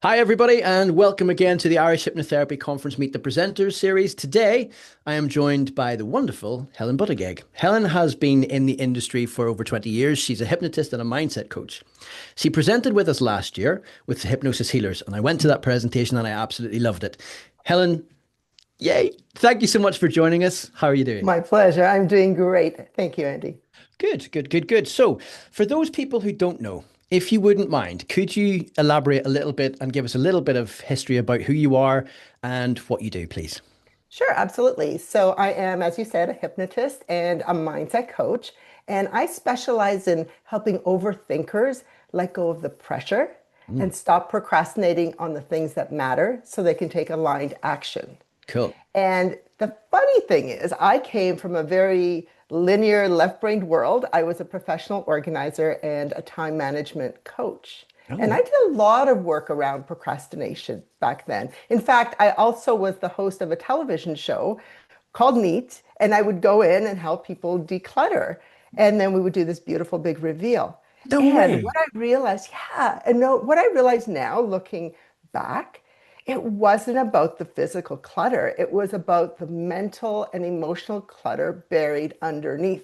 Hi, everybody, and welcome again to the Irish Hypnotherapy Conference Meet the Presenters series. Today, I am joined by the wonderful Hellen Buttegeig. Helen has been in the industry for over 20 years. She's a hypnotist and a mindset coach. She presented with us last year with the Hypnosis Healers, and I went to that presentation and I absolutely loved it. Helen, yay! Thank you so much for joining us. How are you doing? My pleasure. I'm doing great. Thank you, Andy. Good, good, good, good. So, for those people who don't know, if you wouldn't mind, could you elaborate a little bit and give us a little bit of history about who you are and what you do, please? Sure, absolutely. So I am, as you said, a hypnotist and a mindset coach, and I specialize in helping overthinkers let go of the pressure Mm, and stop procrastinating on the things that matter so they can take aligned action. cool. And the funny thing is, I came from a very linear left-brained world. I was a professional organizer and a time management coach. And Oh, I did a lot of work around procrastination back then. In fact, I also was the host of a television show called Neat, and I would go in and help people declutter. And then we would do this beautiful big reveal. no And what way. I realized, yeah, and no, what I realize now, looking back, it wasn't about the physical clutter. It was about the mental and emotional clutter buried underneath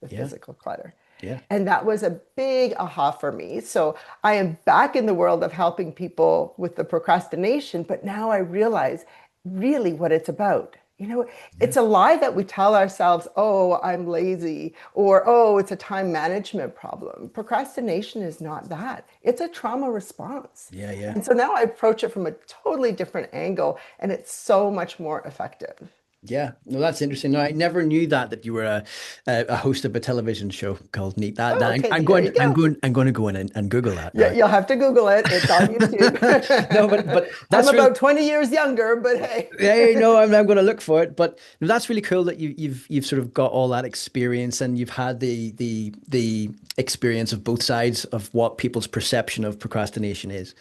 the Yeah, physical clutter. yeah. And that was a big aha for me. So I am back in the world of helping people with the procrastination, but now I realize really what it's about. Yeah. It's a lie that we tell ourselves, oh, I'm lazy, or oh, it's a time management problem. Procrastination is not that. It's a trauma response. Yeah, yeah. And so now I approach it from a totally different angle, and it's so much more effective. Yeah. No, that's interesting. No, I never knew that you were a host of a television show called Neat. That, Oh, that okay, I'm there going you go. I'm going to go in and Google that Yeah, now. you'll have to Google it. It's on YouTube. No, but I'm that's really about 20 years younger, but hey. hey, no, I'm going to look for it. But no, that's really cool that you've sort of got all that experience and you've had the experience of both sides of what people's perception of procrastination is.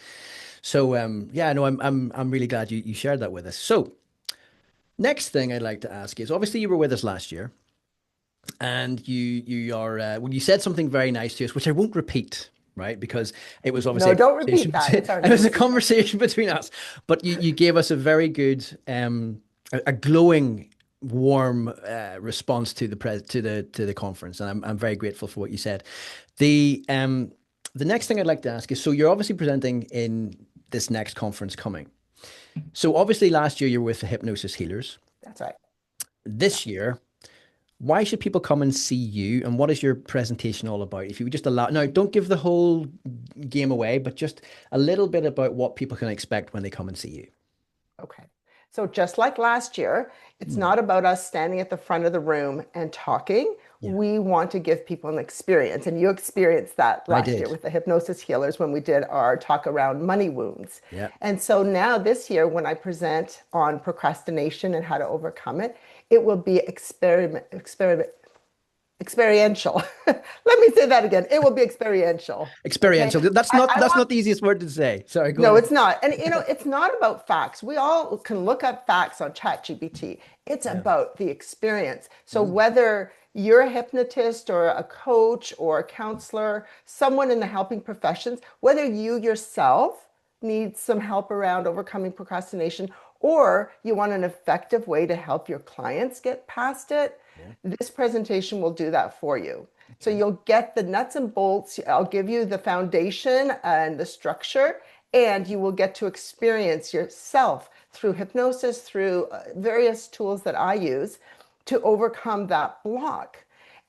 So yeah, no, I'm really glad you shared that with us. So next thing I'd like to ask is obviously you were with us last year and you are well, you said something very nice to us, which I won't repeat, right? Because it was obviously No, a don't conversation repeat that. between, It's our it was little a secret. conversation between us. But you gave us a very good a glowing warm response to the conference, and I'm very grateful for what you said. The next thing I'd like to ask is, so you're obviously presenting in this next conference coming. So obviously last year you were with the Hypnosis Healers. That's right. Yeah. This year, why should people come and see you? And what is your presentation all about? If you would just allow, now don't give the whole game away, but just a little bit about what people can expect when they come and see you. Okay. So just like last year, it's Mm, not about us standing at the front of the room and talking. yeah, We want to give people an experience. And you experienced that I last year did. with the hypnosis healers when we did our talk around money wounds. Yeah. And so now this year, when I present on procrastination and how to overcome it, it will be experiential. Let me say that again. It will be experiential. Okay. Experiential. I That's want not the easiest word to say. Sorry, go no, on. it's not. And it's not about facts. We all can look up facts on ChatGPT. It's Yeah. about the experience. So Mm, whether you're a hypnotist or a coach or a counselor, someone in the helping professions, whether you yourself need some help around overcoming procrastination or you want an effective way to help your clients get past it, yeah. this presentation will do that for you. So Okay. you'll get the nuts and bolts. I'll give you the foundation and the structure, and you will get to experience yourself through hypnosis, through various tools that I use to overcome that block.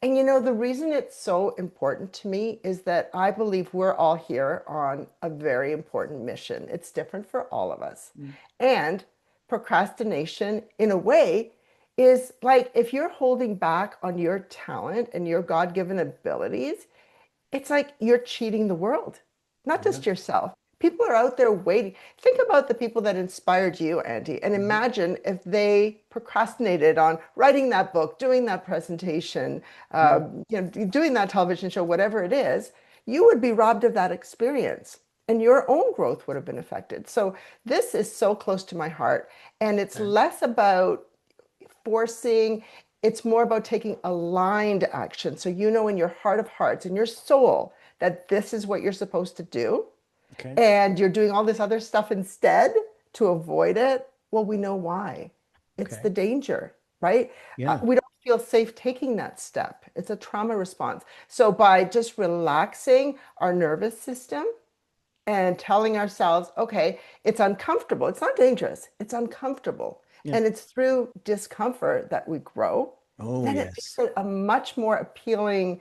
And the reason it's so important to me is that I believe we're all here on a very important mission. It's different for all of us. Mm, And procrastination, in a way, is like if you're holding back on your talent and your God given abilities, it's like you're cheating the world, not yeah. just yourself. People are out there waiting. Think about the people that inspired you, Andy, and Mhm. imagine if they procrastinated on writing that book, doing that presentation, Mm, doing that television show, whatever it is, you would be robbed of that experience and your own growth would have been affected. So this is so close to my heart. And it's okay. less about forcing, it's more about taking aligned action. So in your heart of hearts, in your soul, that this is what you're supposed to do. Okay. and you're doing all this other stuff instead to avoid it, well, we know why. It's the Okay. danger, right? Yeah. We don't feel safe taking that step. It's a trauma response. So by just relaxing our nervous system and telling ourselves, okay, it's uncomfortable. It's not dangerous. It's uncomfortable. Yeah. And it's through discomfort that we grow. Oh, Then it makes yes. it a much more appealing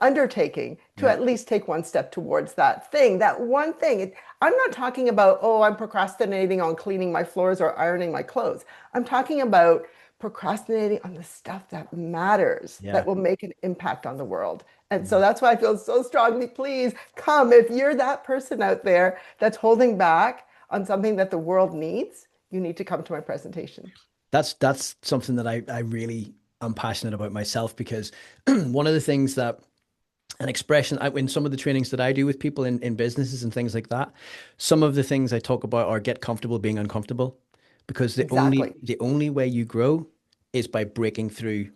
undertaking to Yeah. at least take one step towards that thing, that one thing. I'm not talking about, oh, I'm procrastinating on cleaning my floors or ironing my clothes. I'm talking about procrastinating on the stuff that matters, that Yeah. will make an impact on the world. And so that's why I feel so strongly, please come. If you're that person out there that's holding back on something that the world needs, you need to come to my presentation. That's something that I really am passionate about myself because one of the things that an expression in some of the trainings that I do with people in businesses and things like that, some of the things I talk about are get comfortable being uncomfortable because Exactly. the only way you grow is by breaking through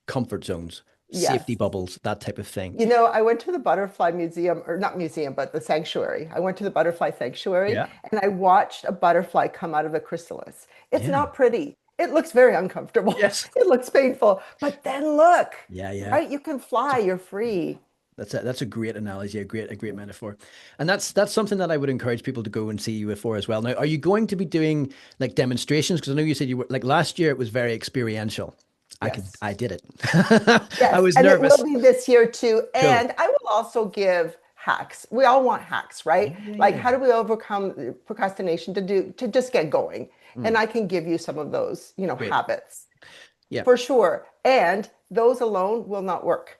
comfort zones, safety Yes. bubbles, that type of thing. You know, I went to the butterfly museum, or not museum, but the sanctuary. I went to the butterfly sanctuary Yeah. and I watched a butterfly come out of the chrysalis. It's Yeah. not pretty. It looks very uncomfortable. Yes. It looks painful. But then look, Yeah, yeah. right? You can fly, you're free. That's a great analogy, a great metaphor, and that's something that I would encourage people to go and see you for as well. Now, are you going to be doing like demonstrations? Because I know you said you were like last year it was very experiential. Yes. I did it. I Yes, was and it will nervous. be this year too. Cool. And I will also give hacks. We all want hacks, right? Yeah, yeah, Like yeah. how do we overcome procrastination to just get going? And Mm, I can give you some of those, great. habits Yeah. for sure. And those alone will not work.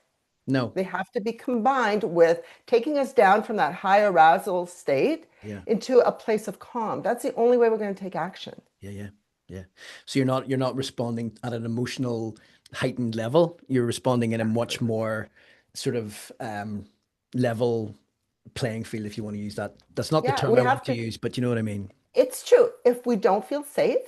No. They have to be combined with taking us down from that high arousal state Yeah. into a place of calm. That's the only way we're going to take action. Yeah. Yeah. Yeah. So you're not responding at an emotional heightened level. You're responding in a much Exactly. more sort of level playing field, if you want to use that. That's not the Yeah, term we I want have to to. use, but you know what I mean. It's true. If we don't feel safe,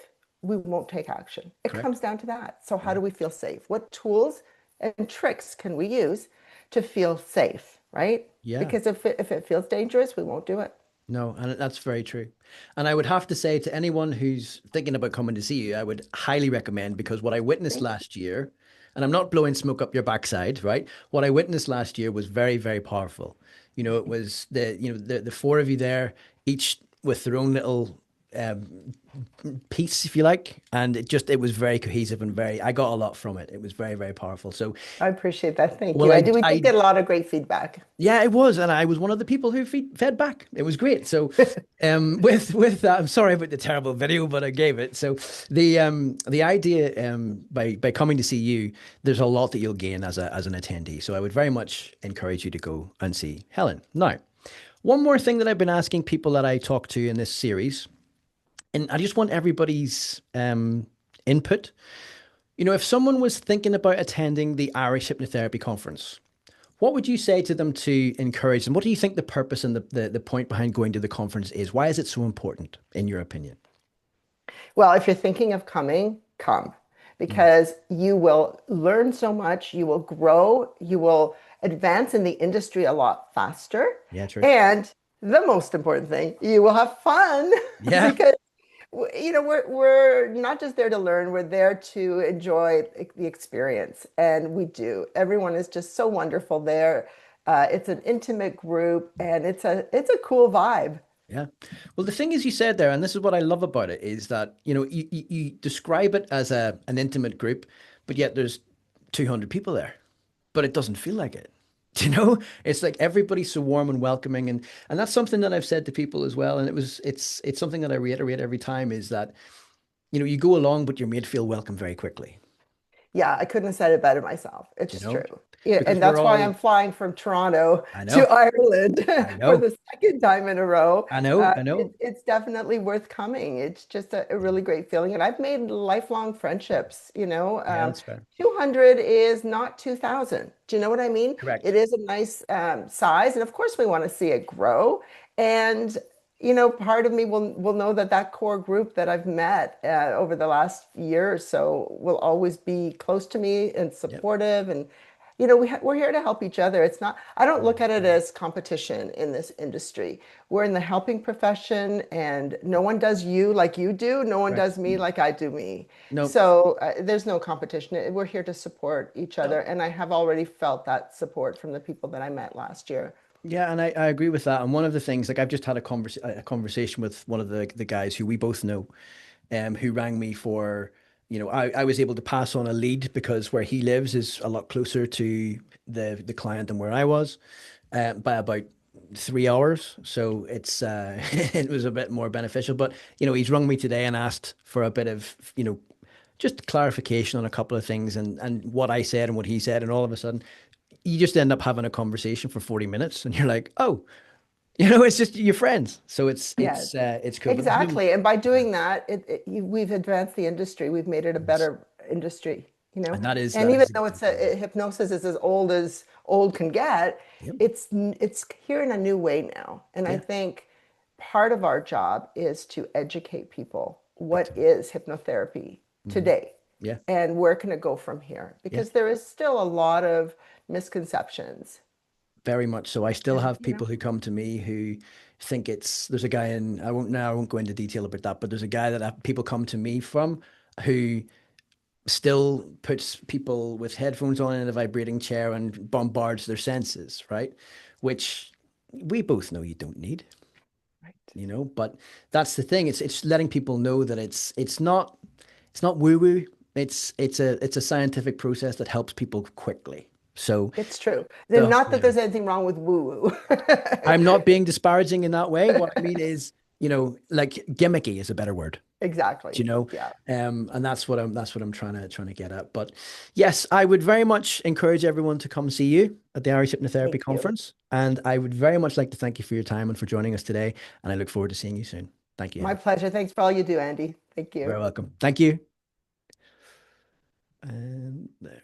we won't take action. It Correct. comes down to that. So, how Yeah. do we feel safe? What tools and tricks can we use to feel safe, right? Yeah. Because if it feels dangerous, we won't do it. No, and that's very true. And I would have to say to anyone who's thinking about coming to see you, I would highly recommend because what I witnessed Thank you. last year, and I'm not blowing smoke up your backside, right? What I witnessed last year was very, very powerful. You know, it was the four of you there, each with their own little um, piece, if you like, and it was very cohesive and very. I got a lot from it. It was very, very powerful. So, I appreciate that. Thank well, you. I do. We did get a lot of great feedback. yeah, it was, and I was one of the people who fed back. It was great. So, with that, I'm sorry about the terrible video, but I gave it. So, the idea by coming to see you, there's a lot that you'll gain as an attendee. So, I would very much encourage you to go and see Helen. Now, one more thing that I've been asking people that I talk to in this series, and I just want everybody's input. You know, if someone was thinking about attending the Irish Hypnotherapy Conference. What would you say to them to encourage them? What do you think the purpose and the point behind going to the conference is? Why is it so important, in your opinion? Well, if you're thinking of coming, come Mm. because you will learn so much, you will grow, you will advance in the industry a lot faster. Yeah, true. And the most important thing, you will have fun Yeah, because we're not just there to learn, we're there to enjoy the experience. And we do. Everyone is just so wonderful there. It's an intimate group and it's a cool vibe. yeah. Well, the thing is, you said there, and this is what I love about it, is that you describe it as an intimate group, but yet there's 200 people there, but it doesn't feel like it. You know, it's like everybody's so warm and welcoming, and that's something that I've said to people as well. And it's something that I reiterate every time is that you go along, but you're made feel welcome very quickly. Yeah, I couldn't have said it better myself. You It's know, true. Yeah, because and we're that's why I'm all. flying from Toronto I to know, Ireland I for know, the second time in a row. I know, I know. It's definitely worth coming. It's just a really great feeling. And I've made lifelong friendships, Yeah, that's fair. 200 is not 2,000. Do you know what I mean? Correct. It is a nice size. And of course, we want to see it grow. And part of me will know that that core group that I've met over the last year or so will always be close to me and Yeah. supportive and we're here to help each other. It's not, I don't look at it as competition in this industry. We're in the helping profession, and no one does you like you do. No one Right. does me like I do me. No, So there's no competition. We're here to support each other. no. And I have already felt that support from the people that I met last year. Yeah, and I agree with that. And one of the things, like I've just had a conversation with one of the guys who we both know, who rang me for, I was able to pass on a lead because where he lives is a lot closer to the client than where I was, by about 3 hours. So it's it was a bit more beneficial. But he's rung me today and asked for a bit of, just clarification on a couple of things and what I said and what he said, and all of a sudden you just end up having a conversation for 40 minutes and you're like, oh, it's just your friends. So it's Yes. it's cool. But there's no, Exactly. And by doing that, we've advanced the industry. We've made it a yes. better industry, you know? And that is And that even is though it's exactly right. hypnosis is as old can get, Yep. it's here in a new way now. And I Yeah. think part of our job is to educate people. Big What time. is hypnotherapy Hmm. today? Yeah. And where can it go from here? Yeah. Because there is still a lot of misconceptions. Very much so. I still And, have people who come to me who think there's a guy in, I won't go into detail about that, but there's a guy that people come to me from who still puts people with headphones on in a vibrating chair and bombards their senses, right? Which we both know you don't need, right. but that's the thing. It's letting people know that it's not woo woo. It's a scientific process that helps people quickly. So It's true. the Not that yeah. there's anything wrong with woo-woo. I'm not being disparaging in that way. What I mean is, like gimmicky is a better word. Do Exactly. you know? Yeah. And that's what I'm trying to get at. But yes, I would very much encourage everyone to come see you at the Irish Hypnotherapy Thank you. Conference. And I would very much like to thank you for your time and for joining us today. And I look forward to seeing you soon. Thank you, My Helen. pleasure. Thanks for all you do, Andy. Thank You're you. very welcome. Thank you. And there.